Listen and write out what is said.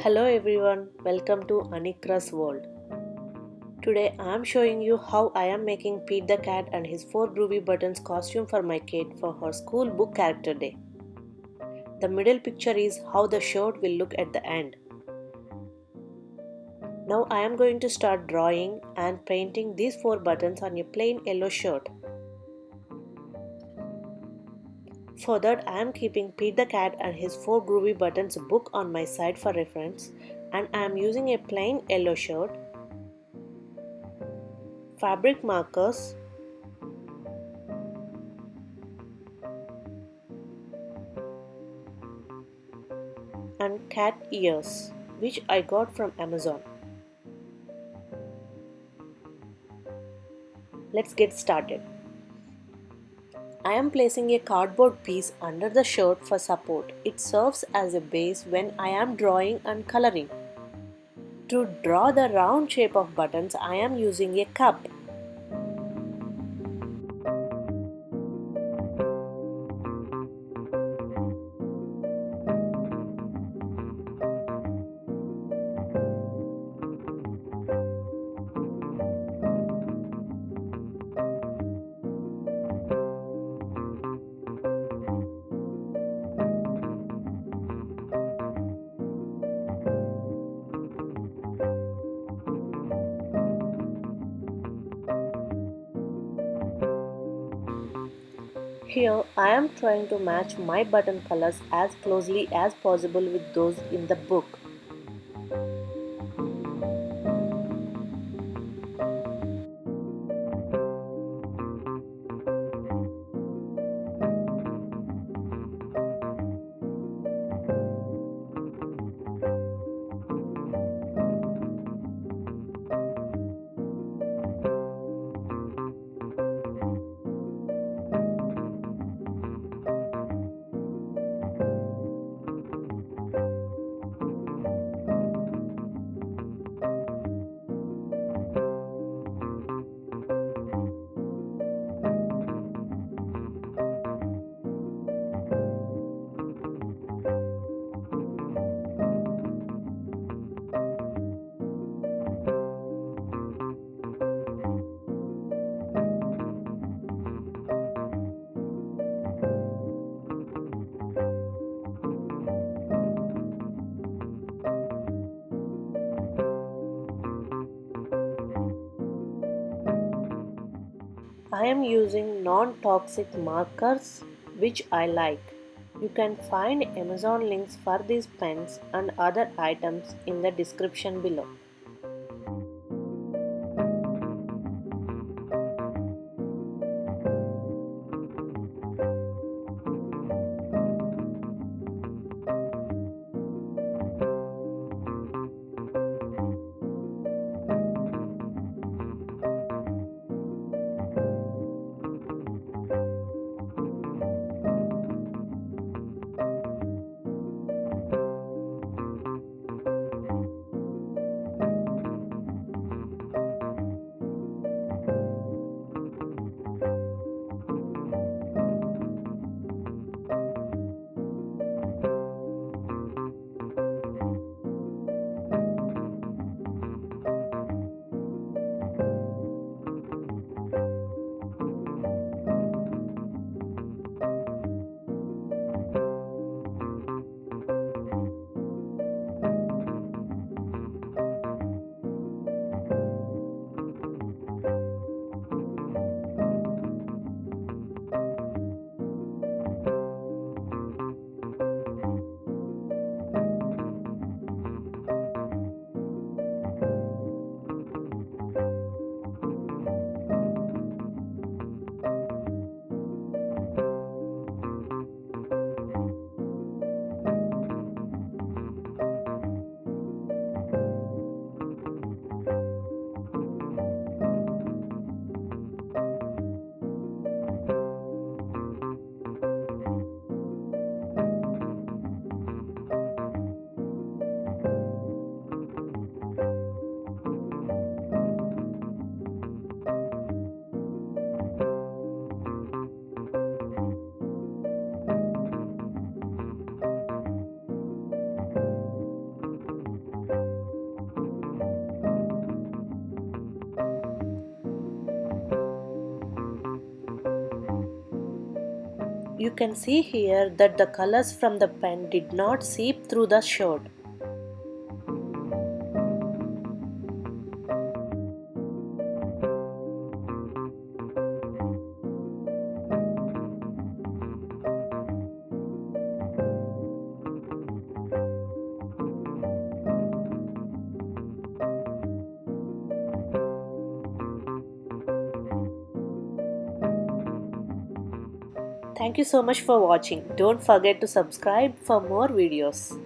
Hello everyone, welcome to Anikra's world. Today I am showing you how I am making Pete the cat and his 4 groovy buttons costume for my kid for her school book character day. The middle picture is how the shirt will look at the end. Now I am going to start drawing and painting these 4 buttons on a plain yellow shirt. For that I am keeping Pete the cat and his 4 groovy buttons book on my side for reference, and I am using a plain yellow shirt, fabric markers, and cat ears, which I got from Amazon. Let's get started. I am placing a cardboard piece under the shirt for support. It serves as a base when I am drawing and coloring. To draw the round shape of buttons, I am using a cup. Here I am trying to match my button colors as closely as possible with those in the book. I am using non-toxic markers which I like. You can find Amazon links for these pens and other items in the description below. can see here that the colors from the pen did not seep through the shirt. Thank you so much for watching. Don't forget to subscribe for more videos.